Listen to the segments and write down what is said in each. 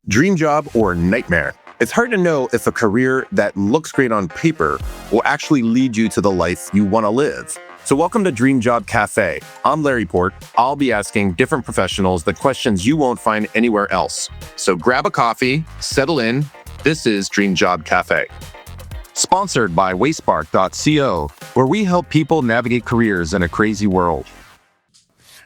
Dream job or nightmare? It's hard to know if a career that looks great on paper will actually lead you to the life you want to live. So welcome to Dream Job Cafe. I'm Larry Port. I'll be asking different professionals the questions you won't find anywhere else. So grab a coffee, settle in. This is Dream Job Cafe. Sponsored by Wayspark.co, where we help people navigate careers in a crazy world.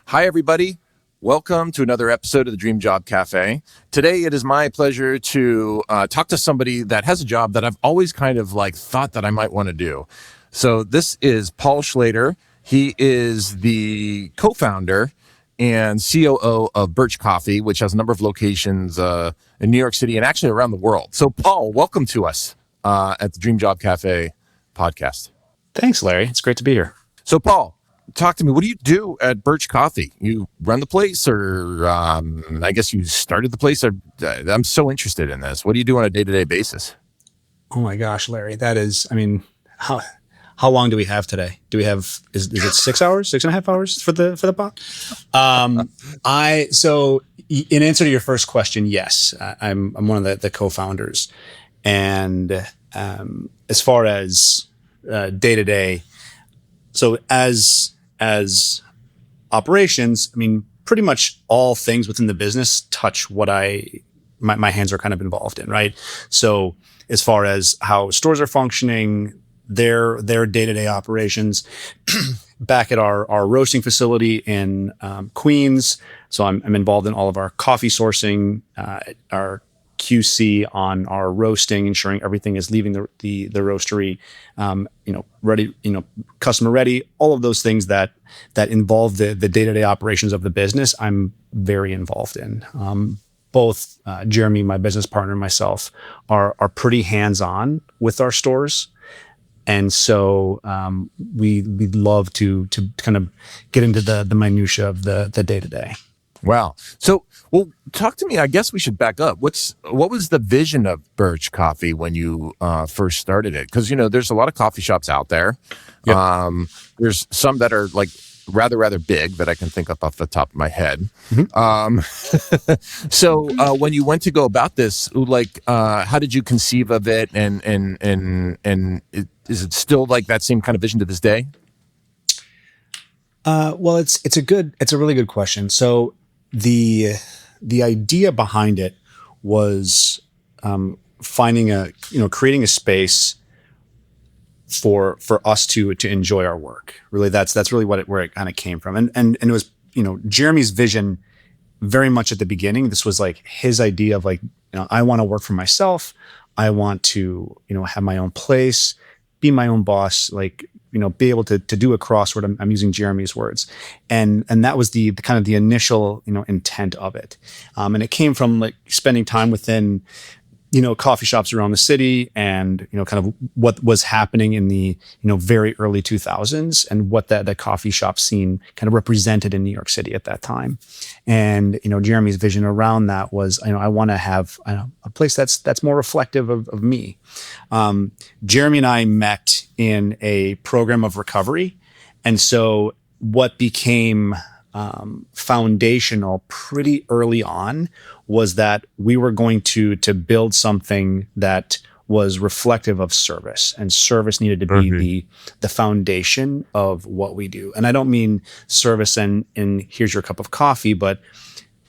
Hi, everybody. Welcome to another episode of the Dream Job Cafe. Today, it is my pleasure to talk to somebody that has a job that I've always kind of thought that I might want to do. So this is Paul Schlader. He is the co-founder and COO of Birch Coffee, which has a number of locations in New York City and actually around the world. So Paul, welcome to us at the Dream Job Cafe podcast. Thanks, Larry. It's great to be here. So Paul, talk to me. What do you do at Birch Coffee? You run the place, or I guess you started the place? I'm so interested in this. What do you do on a day-to-day basis? Oh my gosh, Larry, that is, how long do we have today? Do we have, is it 6 hours, 6.5 hours for the pod? So in answer to your first question, yes, I'm one of the co-founders. And as far as day to day, so as operations, pretty much all things within the business touch what my hands are kind of involved in, right? So as far as how stores are functioning, their day-to-day operations, back at our roasting facility in Queens. So I'm involved in all of our coffee sourcing, our QC on our roasting, ensuring everything is leaving the roastery, ready, customer ready, all of those things that involve the day-to-day operations of the business. I'm very involved in. Both Jeremy, my business partner, and myself are pretty hands-on with our stores. And so we love to kind of get into the minutia of the day-to-day. Wow. So, well, talk to me. I guess we should back up. What was the vision of Birch Coffee when you first started it? Because, there's a lot of coffee shops out there. Yep. There's some that are rather big that I can think of off the top of my head. Mm-hmm. So when you went to go about this, how did you conceive of it? And is it still that same kind of vision to this day? Well, it's a really good question. So the idea behind it was creating a space for us to enjoy our work. Really, that's really where it kind of came from. And it was, Jeremy's vision very much at the beginning. This was his idea of I want to work for myself. I want to, have my own place, be my own boss, be able to do a crossword. I'm using Jeremy's words. And that was the kind of the initial, intent of it. And it came from spending time within, coffee shops around the city and, kind of what was happening in the, very early 2000s and what that coffee shop scene kind of represented in New York City at that time. And, Jeremy's vision around that was, I want to have a place that's more reflective of me. Jeremy and I met in a program of recovery. And so what became foundational pretty early on was that we were going to build something that was reflective of service, and service needed to be the foundation of what we do. And I don't mean service and here's your cup of coffee, but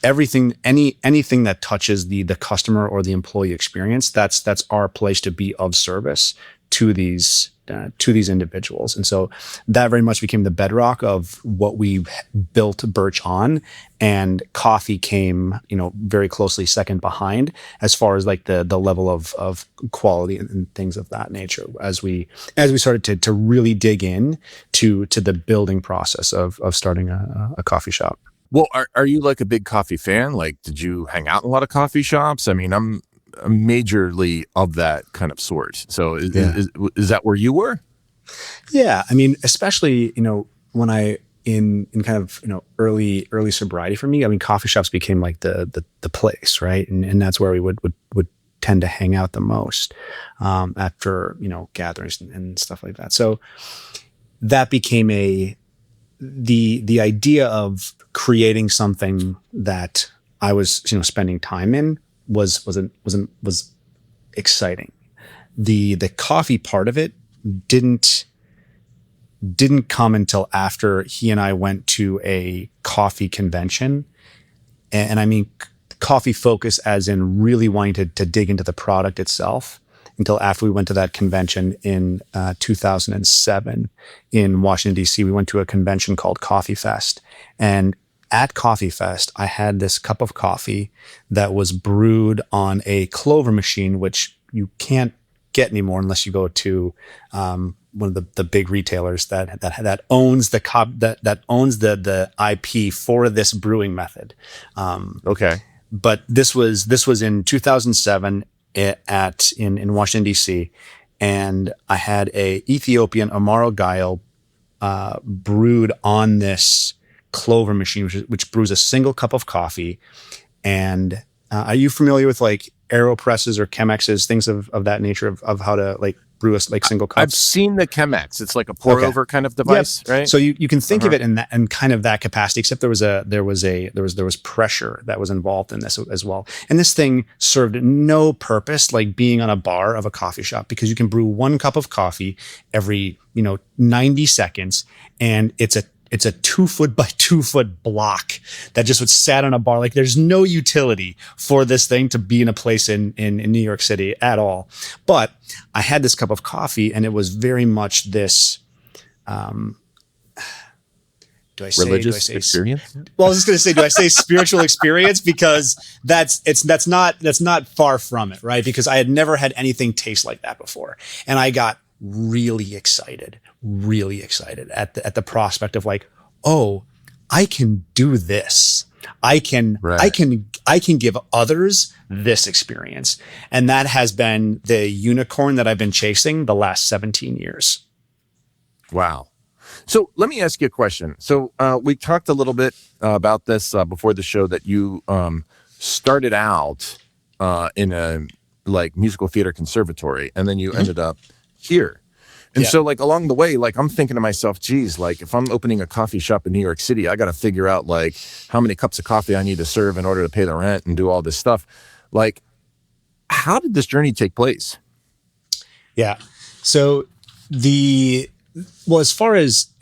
everything, anything that touches the customer or the employee experience, that's our place to be of service to these individuals. And so that very much became the bedrock of what we built Birch on, and coffee came, very closely second behind as far as the level of quality and things of that nature as we started to really dig in to the building process of starting a coffee shop. Well, are you a big coffee fan? Did you hang out in a lot of coffee shops? I'm majorly of that kind of sort. So is that where you were? Yeah. Especially, when I, in kind of, early sobriety for me, coffee shops became the place, right? And that's where we would tend to hang out the most, after, gatherings and stuff like that. So that became the idea of creating something that I was, spending time in was exciting. The coffee part of it didn't come until after he and I went to a coffee convention. And I mean, coffee focus as in really wanting to dig into the product itself until after we went to that convention in 2007 in Washington, D.C. We went to a convention called Coffee Fest. And at Coffee Fest, I had this cup of coffee that was brewed on a Clover machine, which you can't get anymore unless you go to one of the big retailers that owns that owns the IP for this brewing method. Okay. But this was in 2007 in Washington, D.C. And I had a Ethiopian Amaro Guile brewed on this Clover machine, which brews a single cup of coffee. And are you familiar with like AeroPresses or Chemexes, things of that nature of how to like brew a like single cup? I've seen the Chemex. It's like a pour over kind of device, right? So you can think of it in that and kind of that capacity, except there was pressure that was involved in this as well. And this thing served no purpose like being on a bar of a coffee shop, because you can brew one cup of coffee every 90 seconds, and it's a 2-foot by 2-foot block that just was sat on a bar. Like there's no utility for this thing to be in a place in New York City at all. But I had this cup of coffee, and it was very much this, religious experience? Well, I was just going to say, do I say spiritual experience? Because that's not far from it, right? Because I had never had anything taste like that before. And I got really excited at the prospect of like, oh, I can do this. I can give others this experience. And that has been the unicorn that I've been chasing the last 17 years. Wow. So let me ask you a question. So we talked a little bit about this before the show, that you started out in a like musical theater conservatory, and then you ended up here. And so like along the way, like I'm thinking to myself, geez, like if I'm opening a coffee shop in New York City, I got to figure out like how many cups of coffee I need to serve in order to pay the rent and do all this stuff. Like, how did this journey take place? Yeah. So as far as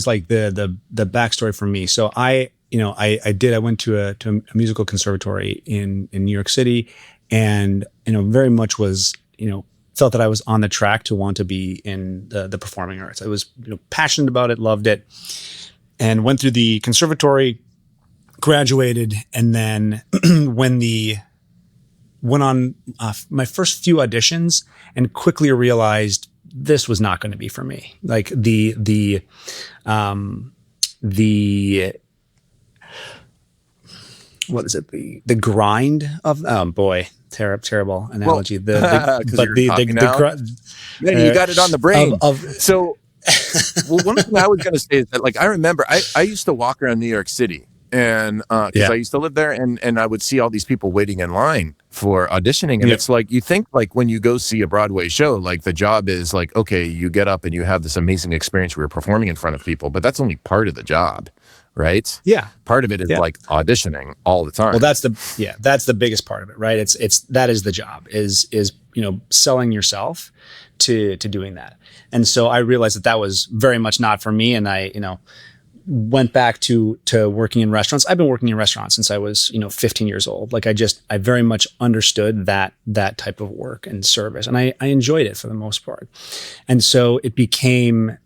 like the backstory for me, so I went to a musical conservatory in New York City, and very much was felt that I was on the track to want to be in the performing arts. I was passionate about it, loved it, and went through the conservatory, graduated, and then went on my first few auditions, and quickly realized this was not going to be for me. Like the what is it? The grind of, oh boy, terrible analogy. You got it on the brain. So, well, one thing I was going to say is that, like, I remember I used to walk around New York City, and because I used to live there, and I would see all these people waiting in line for auditioning, and it's like, you think like when you go see a Broadway show, like the job is like, okay, you get up and you have this amazing experience where you're performing in front of people, but that's only part of the job. Right. Yeah. Part of it is like auditioning all the time. Well, that's the biggest part of it, right? That is the job is selling yourself to doing that. And so I realized that was very much not for me. And I, went back to working in restaurants. I've been working in restaurants since I was, 15 years old. Like I very much understood that type of work and service, and I enjoyed it for the most part. And so it became,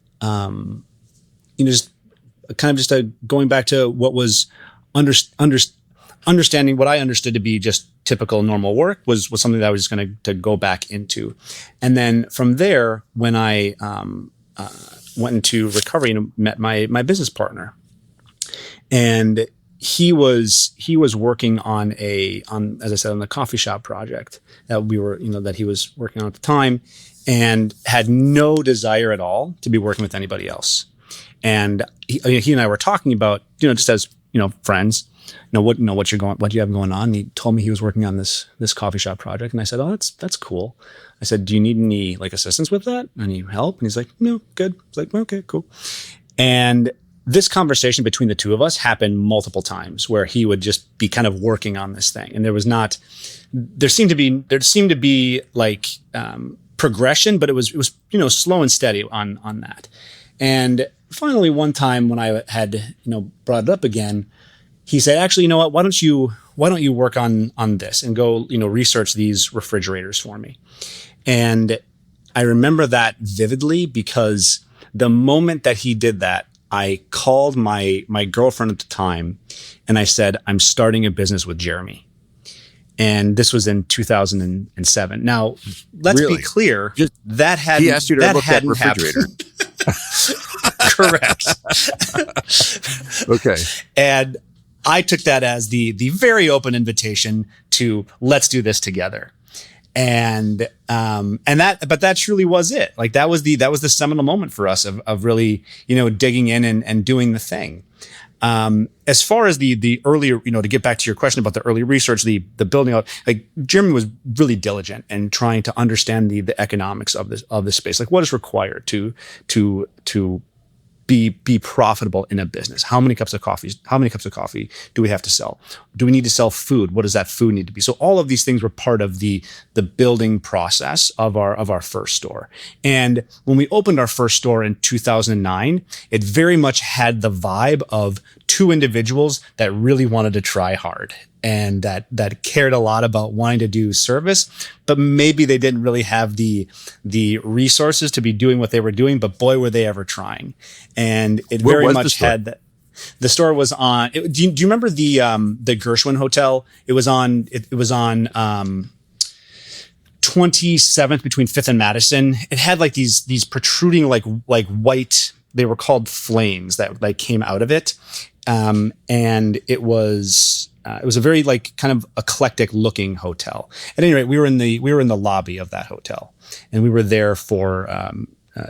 going back to what was understanding what I understood to be just typical normal work was something that I was just going to go back into. And then from there, when I went into recovery and met my business partner, and he was working on as I said, on the coffee shop project that we were, that he was working on at the time, and had no desire at all to be working with anybody else. And he and I were talking about, just as, friends, what do you have going on? And he told me he was working on this coffee shop project. And I said, oh, that's cool. I said, do you need any like assistance with that? Any help? And he's like, no, good. I was like, okay, cool. And this conversation between the two of us happened multiple times where he would just be kind of working on this thing. And there seemed to be like, progression, but it was, slow and steady on that. And finally, one time when I had, brought it up again, he said, actually, you know what, why don't you work on this and go, research these refrigerators for me. And I remember that vividly because the moment that he did that, I called my girlfriend at the time and I said, I'm starting a business with Jeremy. And this was in 2007. Now, let's be clear, that hadn't, he asked you to look at refrigerator. Correct. Okay. And I took that as the very open invitation to let's do this together. And that truly was it. Like that was the seminal moment for us of really, digging in and doing the thing. As far as the earlier, to get back to your question about the early research, the building out, like Jeremy was really diligent in trying to understand the economics of this space, like what is required to be profitable in a business. How many cups of coffee do we have to sell? Do we need to sell food? What does that food need to be? So all of these things were part of the building process of our first store. And when we opened our first store in 2009, it very much had the vibe of two individuals that really wanted to try hard and that cared a lot about wanting to do service, but maybe they didn't really have the resources to be doing what they were doing, but boy, were they ever trying. And it very much had that. The store was on, do you remember the Gershwin Hotel? It was on 27th between 5th and Madison. It had like these protruding like white, they were called flames that like came out of it. And it was a very like kind of eclectic looking hotel. At any rate, we were in the lobby of that hotel and we were there for,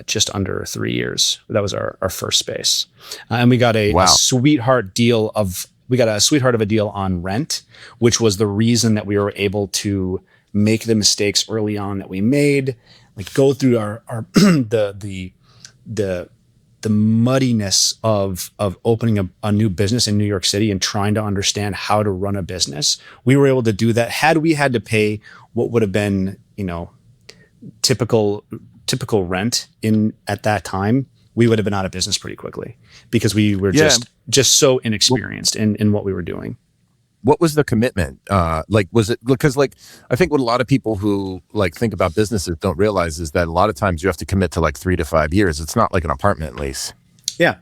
just under 3 years. That was our first space. And we got a sweetheart deal of a deal on rent, which was the reason that we were able to make the mistakes early on that we made, like go through our the muddiness of opening a new business in New York City and trying to understand how to run a business. We were able to do that. Had we had to pay what would have been, typical rent at that time, we would have been out of business pretty quickly because we were just so inexperienced in what we were doing. What was the commitment? Was it because I think what a lot of people who think about businesses don't realize is that a lot of times you have to commit to 3 to 5 years. It's not like an apartment lease. Yeah.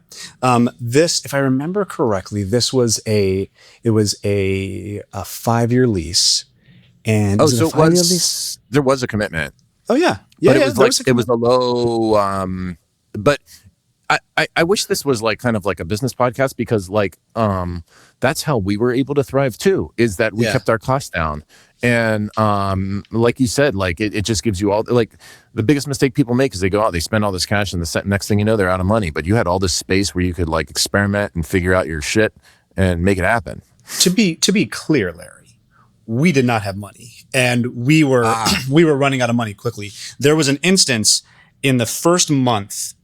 This, if I remember correctly, this was a 5-year lease. And there was a commitment. Oh yeah. Yeah. But it was a low, but I wish this was kind of like a business podcast because that's how we were able to thrive too, is that we kept our costs down. And like you said, it just gives you all the biggest mistake people make is they go out, they spend all this cash and the next thing you know, they're out of money. But you had all this space where you could experiment and figure out your shit and make it happen. To be clear, Larry, we did not have money and we were running out of money quickly. There was an instance in the first month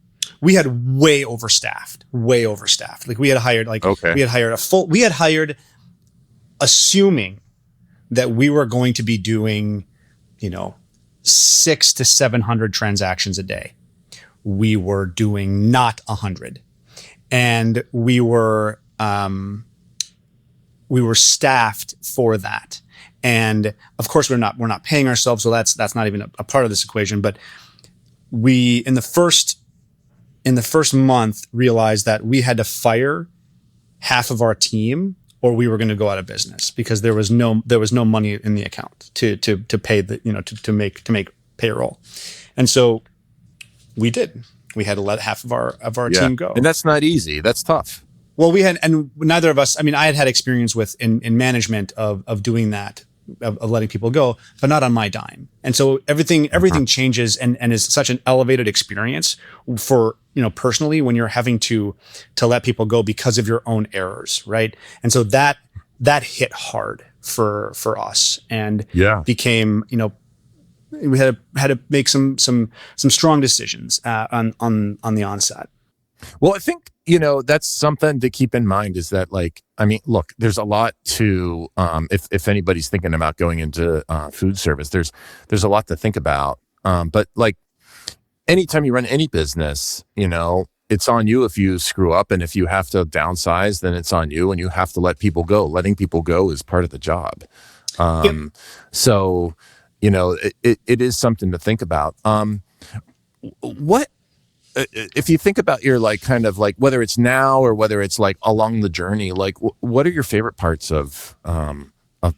we had way overstaffed. Like we had hired assuming that we were going to be doing, 600 to 700 transactions a day. We were doing not 100. And we were staffed for that. And of course we're not paying ourselves. So that's not even a part of this equation. But we, in the first month, realized that we had to fire half of our team or we were going to go out of business because there was no money in the account to pay to make payroll. And so we did. We had to let half of our team go. And that's not easy. That's tough. Well, and neither of us, I had experience with in management of doing that, of letting people go, but not on my dime. And so everything changes and is such an elevated experience for, personally when you're having to let people go because of your own errors. Right. And so that hit hard for us and became, we had to make some strong decisions on the onset. Well, I think that's something to keep in mind is that, like, I mean, look, there's a lot to, if anybody's thinking about going into food service, there's a lot to think about. But like anytime you run any business, it's on you if you screw up, and if you have to downsize, then it's on you, and you have to let people go. Letting people go is part of the job. So, it is something to think about. What, if you think about your, like, kind of like, whether it's now or whether it's like along the journey, like what are your favorite parts of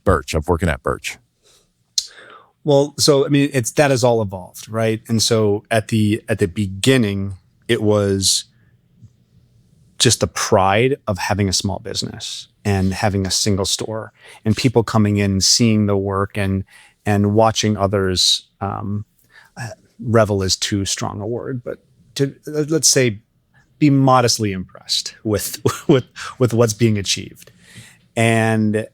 Birch, of working at Birch? Well, so I mean, that has all evolved, right? And so at the beginning, it was just the pride of having a small business and having a single store, and people coming in, seeing the work, and watching others. Revel is too strong a word, but to, let's say, be modestly impressed with what's being achieved. And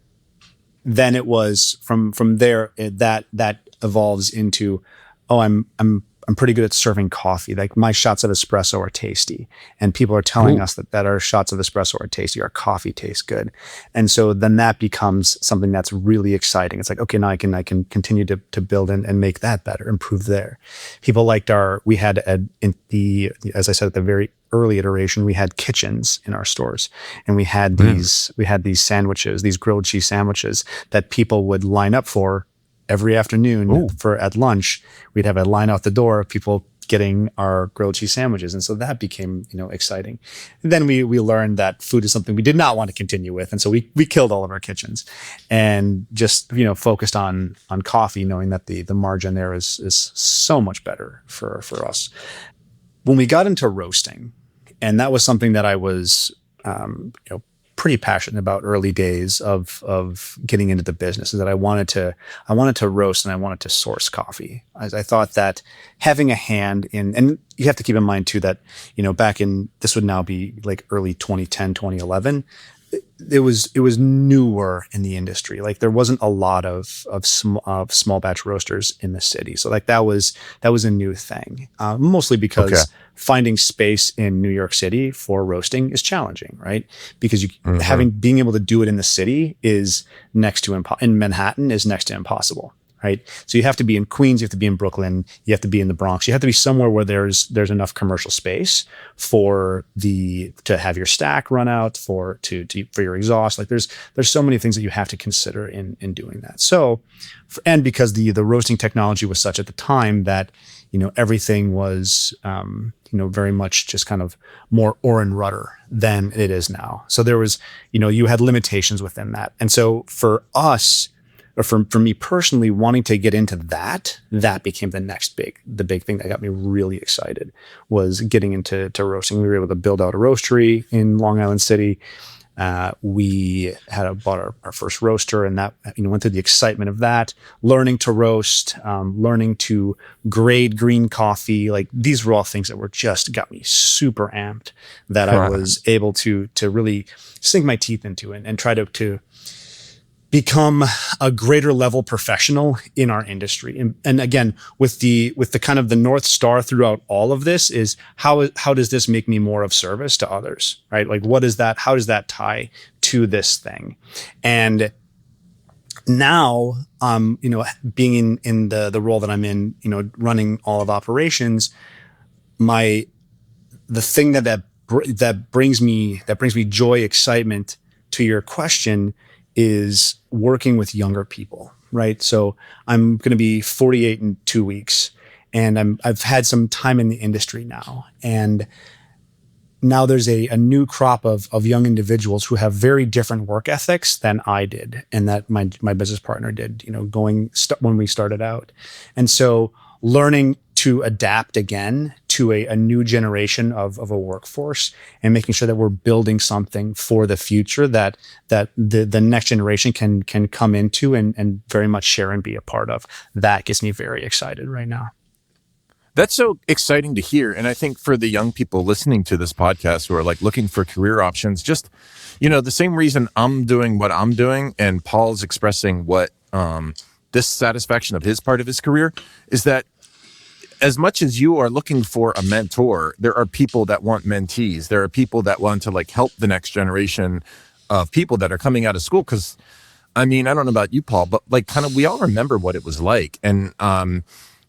then it was from there that evolves into, oh, I'm pretty good at serving coffee. Like, my shots of espresso are tasty, and people are telling us that our shots of espresso are tasty, our coffee tastes good. And so then that becomes something that's really exciting. It's like, okay, now I can continue to build and make that better, improve there. People liked we had as I said, at the very early iteration, we had kitchens in our stores, and we had these sandwiches, these grilled cheese sandwiches that people would line up for every afternoon. At lunch. We'd have a line out the door of people getting our grilled cheese sandwiches. And so that became, exciting. And then we learned that food is something we did not want to continue with. And so we killed all of our kitchens and just, focused on coffee, knowing that the margin there is so much better for us. When we got into roasting, and that was something that I was, pretty passionate about early days of getting into the business, is that I wanted to roast, and I wanted to source coffee. I thought that having a hand in, and you have to keep in mind too that, back in, this would now be like early 2010, 2011, it was newer in the industry. Like, there wasn't a lot of small batch roasters in the city. So like that was a new thing, mostly because finding space in New York City for roasting is challenging, right? Because being able to do it in the city is next to in Manhattan is next to impossible. Right. So you have to be in Queens, you have to be in Brooklyn, you have to be in the Bronx. You have to be somewhere where there's enough commercial space to have your stack run out, for your exhaust. Like, there's so many things that you have to consider in doing that. So, and because the roasting technology was such at the time that, everything was, very much just kind of more Oren rudder than it is now. So there was, you had limitations within that. And so for us, or for me personally, wanting to get into that became the big thing that got me really excited, was getting into roasting. We were able to build out a roastery in Long Island City. We bought our first roaster, and that, went through the excitement of that, learning to roast, learning to grade green coffee. Like, these were all things that just got me super amped, that I was able to really sink my teeth into and try to become a greater level professional in our industry. And again, with the kind of the North Star throughout all of this is, how does this make me more of service to others, right? Like, how does that tie to this thing? And now, being in the role that I'm in, running all of operations, the thing that brings me joy, excitement, to your question, is working with younger people, right? So I'm going to be 48 in 2 weeks, and I've had some time in the industry now, and now there's a new crop of young individuals who have very different work ethics than I did, and that my business partner did, when we started out. And so learning to adapt again to a new generation of a workforce, and making sure that we're building something for the future that the next generation can come into and very much share and be a part of. That gets me very excited right now. That's so exciting to hear. And I think for the young people listening to this podcast who are like looking for career options, just, the same reason I'm doing what I'm doing and Paul's expressing what dissatisfaction of his part of his career is that as much as you are looking for a mentor, there are people that want mentees. There are people that want to like help the next generation of people that are coming out of school. Cause I mean, I don't know about you, Paul, but like kind of, we all remember what it was like. And,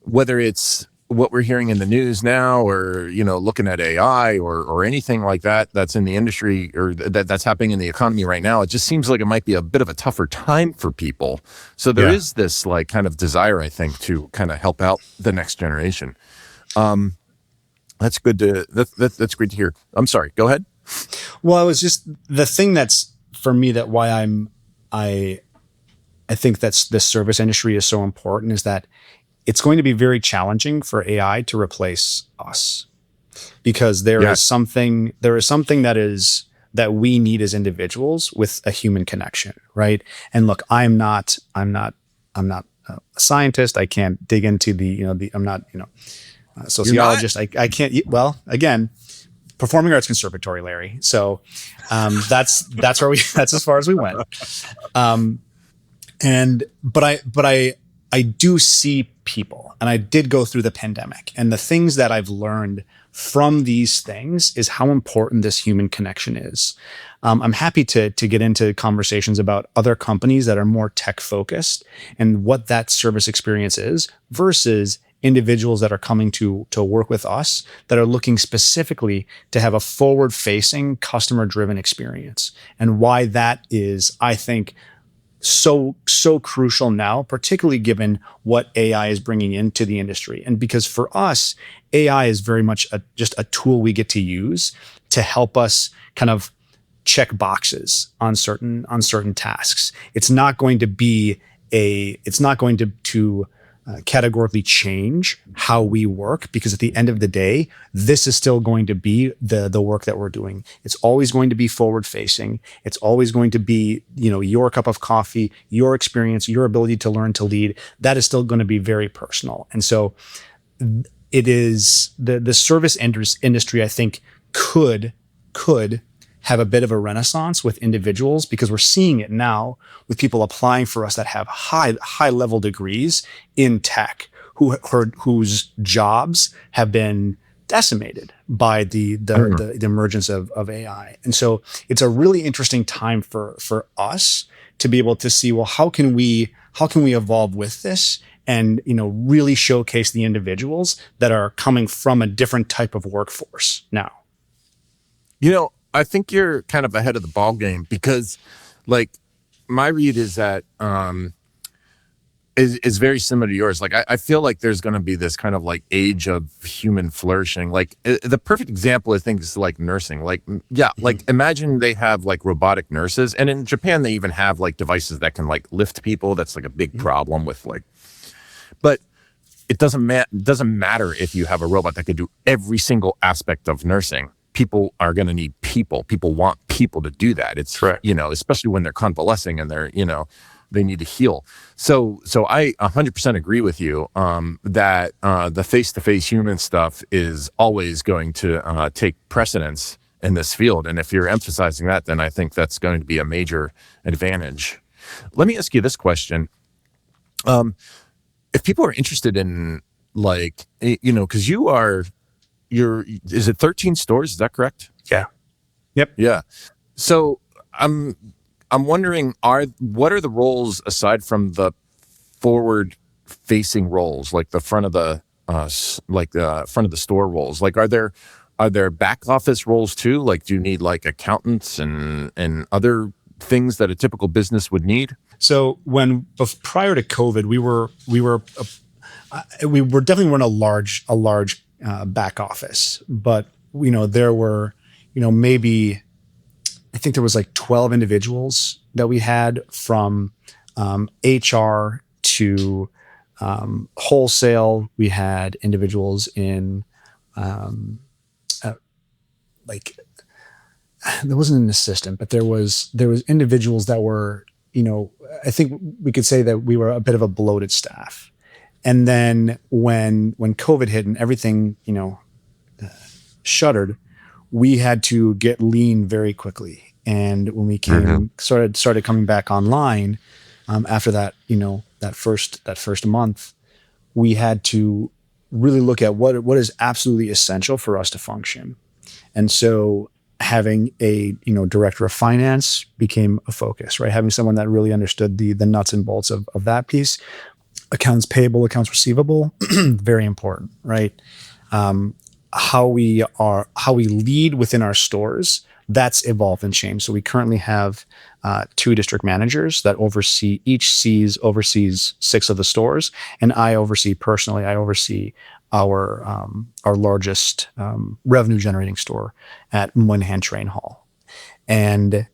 whether it's what we're hearing in the news now, or, you know, looking at AI or anything like that, that's in the industry or that's happening in the economy right now, it just seems like it might be a bit of a tougher time for people. So there is this like kind of desire, I think, to kind of help out the next generation. That's good that's great to hear. I'm sorry, go ahead. Well, it was just the thing that's for me that why I think that's the service industry is so important is that it's going to be very challenging for AI to replace us because there is something that we need as individuals with a human connection, right? And look, I'm not a scientist. I can't dig into I'm not a sociologist. I can't. Well, again, performing arts conservatory, Larry. So that's as far as we went. But I do see people, and I did go through the pandemic, and the things that I've learned from these things is how important this human connection is. I'm happy to get into conversations about other companies that are more tech focused and what that service experience is versus individuals that are coming to work with us that are looking specifically to have a forward facing customer driven experience, and why that is, I think, so crucial now, particularly given what AI is bringing into the industry. And because for us, AI is very much just a tool we get to use to help us kind of check boxes on certain tasks. It's not going to categorically change how we work, because at the end of the day, this is still going to be the work that we're doing. It's always going to be forward facing. It's always going to be, your cup of coffee, your experience, your ability to learn to lead. That is still going to be very personal. And so it is the service industry, I think, could have a bit of a renaissance with individuals, because we're seeing it now with people applying for us that have high level degrees in tech whose jobs have been decimated by the emergence of AI. And so it's a really interesting time for us to be able to see, well, how can we evolve with this and really showcase the individuals that are coming from a different type of workforce now. I think you're kind of ahead of the ball game, because like my read is that is very similar to yours. Like I feel like there's going to be this kind of like age of human flourishing. Like the perfect example, I think, is like nursing. Like, like imagine they have like robotic nurses, and in Japan they even have like devices that can like lift people. That's like a big problem with like, but it doesn't matter if you have a robot that could do every single aspect of nursing. People are going to need people. People want people to do that. It's correct. Especially when they're convalescing and they're, they need to heal. So I 100% agree with you that the face-to-face human stuff is always going to take precedence in this field. And if you're emphasizing that, then I think that's going to be a major advantage. Let me ask you this question. If people are interested in like, because is it 13 stores? Is that correct? Yeah. Yep. Yeah. So I'm wondering, what are the roles aside from the forward facing roles, like the front of the front of the store roles? Like, are there back office roles too? Like, do you need like accountants and other things that a typical business would need? So prior to COVID, we were definitely running a large back office, but there were maybe, I think there was like 12 individuals that we had, from HR to wholesale. We had individuals in like, there wasn't an assistant, but there was individuals that were, I think we could say that we were a bit of a bloated staff. And then when COVID hit and everything, shuttered, we had to get lean very quickly. And when we started coming back online, after that, that first month, we had to really look at what is absolutely essential for us to function. And so having a director of finance became a focus, right? Having someone that really understood the nuts and bolts of that piece. Accounts payable, accounts receivable, very important, right? How we lead within our stores, that's evolved and changed. So we currently have 2 district managers that oversees 6 of the stores, and I oversee our largest revenue generating store at Moynihan Train Hall, and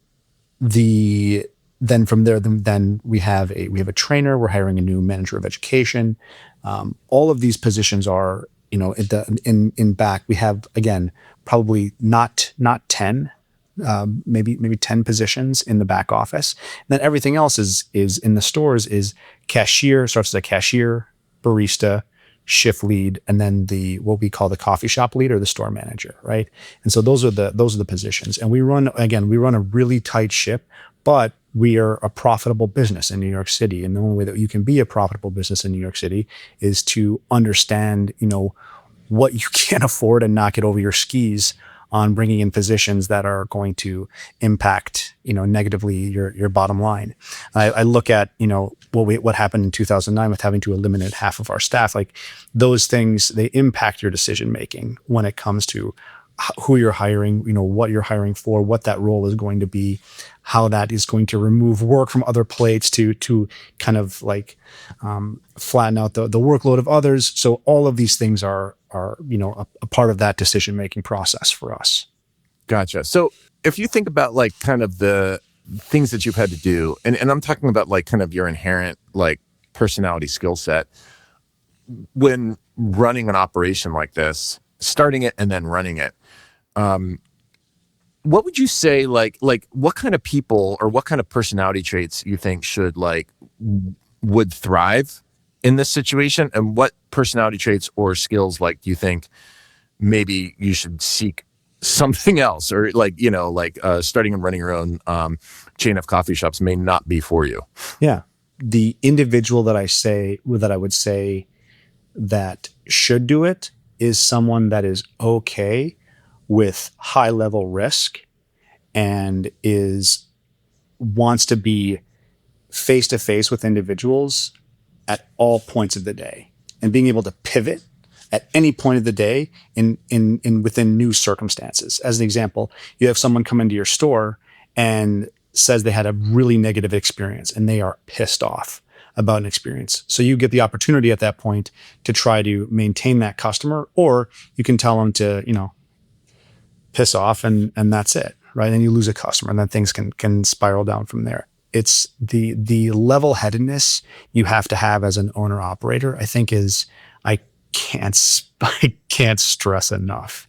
then from there, then we have a trainer. We're hiring a new manager of education. All of these positions are, in back. We have, again, probably not 10, maybe 10 positions in the back office. And then everything else is in the stores is cashier, starts as a cashier, barista, shift lead, and then what we call the coffee shop lead or the store manager, right? And so those are the positions. And we run a really tight ship, but we are a profitable business in New York City. And the only way that you can be a profitable business in New York City is to understand, what you can't afford and not get over your skis on bringing in positions that are going to impact, negatively your bottom line. I look at, what happened in 2009 with having to eliminate half of our staff. Like those things, they impact your decision making when it comes to who you're hiring, what you're hiring for, what that role is going to be, how that is going to remove work from other plates to kind of like flatten out the workload of others. So all of these things are a part of that decision making process for us. Gotcha. So if you think about like kind of the things that you've had to do, and I'm talking about like kind of your inherent like personality skill set when running an operation like this, starting it and then running it. What would you say, like what kind of people or what kind of personality traits you think should would thrive in this situation, and what personality traits or skills do you think maybe you should seek something else, or starting and running your own chain of coffee shops may not be for you? Yeah, the individual that I would say that should do it is someone that is okay with high level risk and wants to be face to face with individuals at all points of the day, and being able to pivot at any point of the day in within new circumstances. As an example, you have someone come into your store and says they had a really negative experience and they are pissed off about an experience. So you get the opportunity at that point to try to maintain that customer, or you can tell them to, piss off and that's it, right? And you lose a customer, and then things can spiral down from there. It's the level-headedness you have to have as an owner operator, I think I can't stress enough,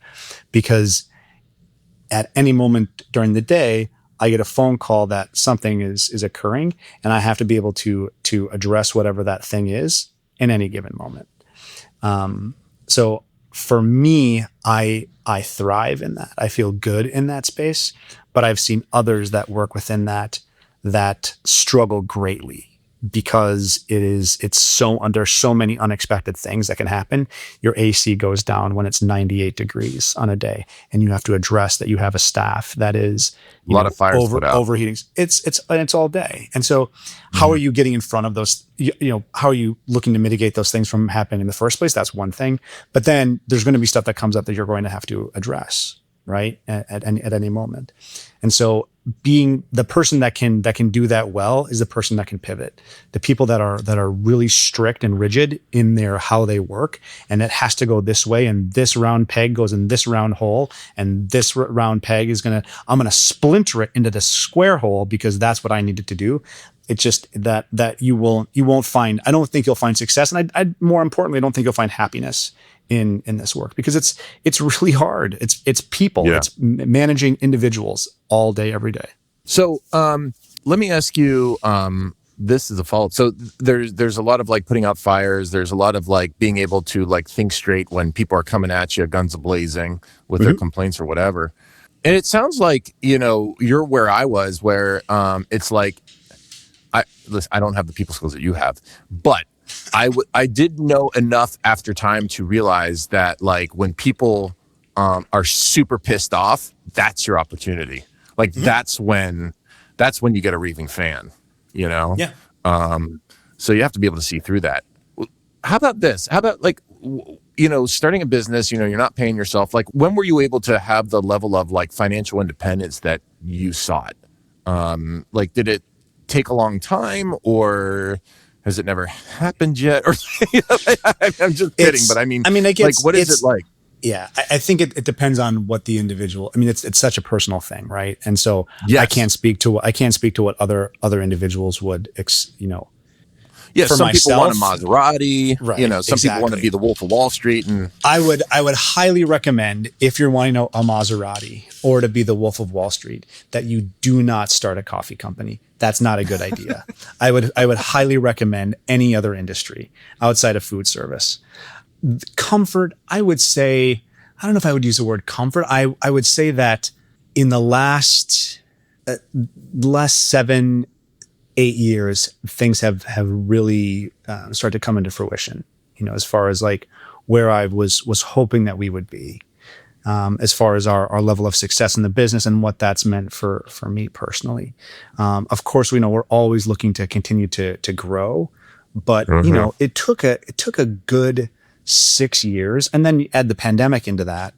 because at any moment during the day, I get a phone call that something is occurring, and I have to be able to address whatever that thing is in any given moment. So for me, I thrive in that. I feel good in that space, but I've seen others that work within that struggle greatly, because it's so under so many unexpected things that can happen. Your AC goes down when it's 98 degrees on a day, and you have to address that you have a staff that is a lot of fires put out. Overheating. It's all day. And so how are you getting in front of those, how are you looking to mitigate those things from happening in the first place? That's one thing. But then there's going to be stuff that comes up that you're going to have to address, right? At any moment. And so being the person that can do that well is the person that can pivot. The people that are really strict and rigid in their how they work, and it has to go this way, and this round peg goes in this round hole, and this round peg I'm gonna splinter it into this square hole because that's what I needed to do. It's just that you won't find. I don't think you'll find success, and I more importantly, I don't think you'll find happiness in this work, because it's really hard. It's people. Yeah. It's managing individuals all day, every day. So let me ask you. This is a follow-up. So there's a lot of putting out fires. There's a lot of being able to think straight when people are coming at you, guns a-blazing with their complaints or whatever. And it sounds like you're where I was, where it's I don't have the people skills that you have, but I did know enough after time to realize that like when people are super pissed off, that's your opportunity. Like that's when you get a raving fan, you know? Yeah. So you have to be able to see through that. How about this? How about like, starting a business, you're not paying yourself. Like when were you able to have the level of like financial independence that you sought? Like, did it take a long time or has it never happened yet? Or I'm just kidding, but I mean, like, what is it like? Yeah, I think it depends on what the individual. I mean, it's such a personal thing, right? And so Yes. I can't speak to what other individuals would, Yeah, for some people want a myself, Maserati. right? Some people want to be the Wolf of Wall Street, and I would highly recommend, if you're wanting a Maserati or to be the Wolf of Wall Street, that you do not start a coffee company. That's not a good idea. I would highly recommend any other industry outside of food service. Comfort, I would say, I don't know if I would use the word comfort. I would say that in the last 7-8 years, things have really started to come into fruition, as far as like where I was hoping that we would be, as far as our level of success in the business and what that's meant for me personally. Of course, we know we're always looking to continue to grow, but it took a good 6 years, and then you add the pandemic into that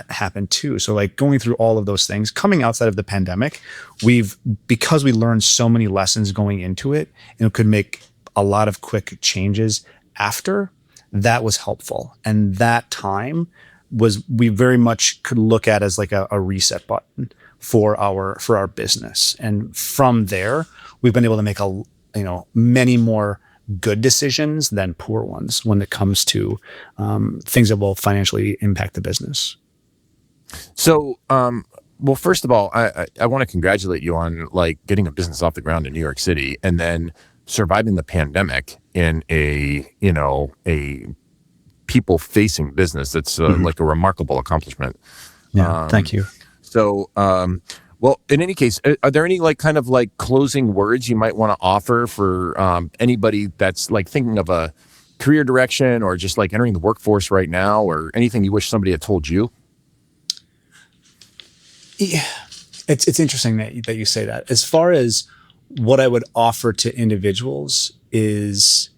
happened too. So like going through all of those things, coming outside of the pandemic, because we learned so many lessons going into it and could make a lot of quick changes after, that was helpful. And that time we very much could look at as like a reset button for our business. And from there, we've been able to make many more good decisions than poor ones when it comes to things that will financially impact the business. So, well, first of all, I want to congratulate you on like getting a business off the ground in New York City and then surviving the pandemic in a people-facing business. That's like a remarkable accomplishment. Yeah, thank you. So, well, in any case, are there any like kind of like closing words you might want to offer for anybody that's like thinking of a career direction or just like entering the workforce right now, or anything you wish somebody had told you? Yeah, it's interesting that you say that. As far as what I would offer to individuals is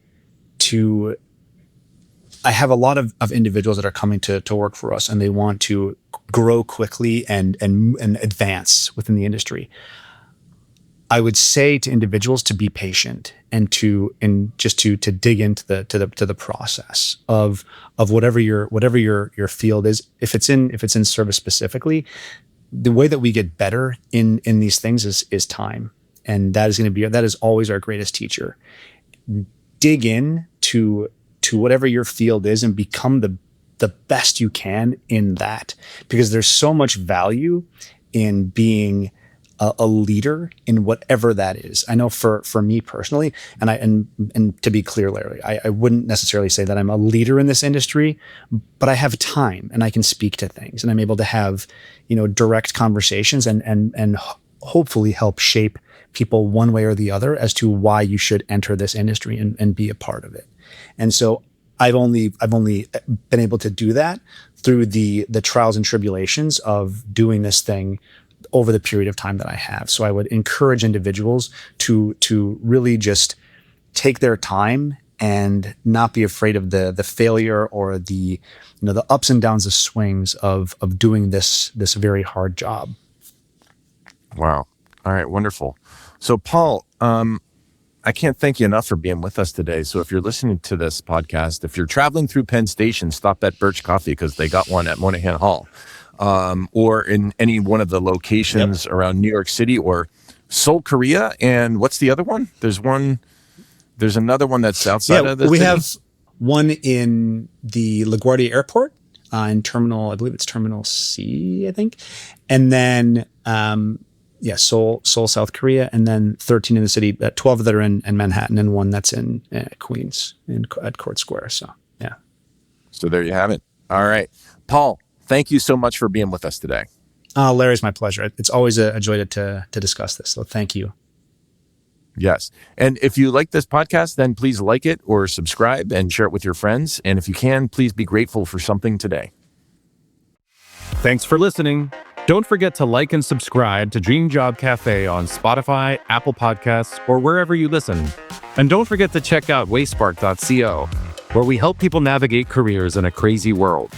I have a lot of individuals that are coming to work for us, and they want to grow quickly and advance within the industry. I would say to individuals to be patient and just to dig into the process of whatever your field is. If it's in service specifically, the way that we get better in these things is time, and that is always our greatest teacher. Dig in to whatever your field is and become the best you can in that, because there's so much value in being a leader in whatever that is. I know for me personally, and to be clear, Larry, I wouldn't necessarily say that I'm a leader in this industry, but I have time and I can speak to things, and I'm able to have, direct conversations and hopefully help shape people one way or the other as to why you should enter this industry and be a part of it. And so I've only been able to do that through the trials and tribulations of doing this thing over the period of time that I have. So I would encourage individuals to really just take their time and not be afraid of the failure or the ups and downs, the swings of doing this very hard job. Wow. All right. Wonderful. So Paul, I can't thank you enough for being with us today. So if you're listening to this podcast, if you're traveling through Penn Station, stop at Birch Coffee because they got one at Moynihan Hall, or in any one of the locations around New York City or Seoul, Korea. And what's the other one? There's another one that's outside of the city. We have one in the LaGuardia Airport in Terminal, I believe it's Terminal C, I think. And then, Seoul, South Korea, and then 13 in the city, 12 that are in Manhattan, and one that's in Queens at Court Square. So, yeah. So there you have it. All right. Paul, thank you so much for being with us today. Larry, it's my pleasure. It's always a joy to discuss this. So thank you. Yes. And if you like this podcast, then please like it or subscribe and share it with your friends. And if you can, please be grateful for something today. Thanks for listening. Don't forget to like and subscribe to Dream Job Cafe on Spotify, Apple Podcasts, or wherever you listen. And don't forget to check out wayspark.co, where we help people navigate careers in a crazy world.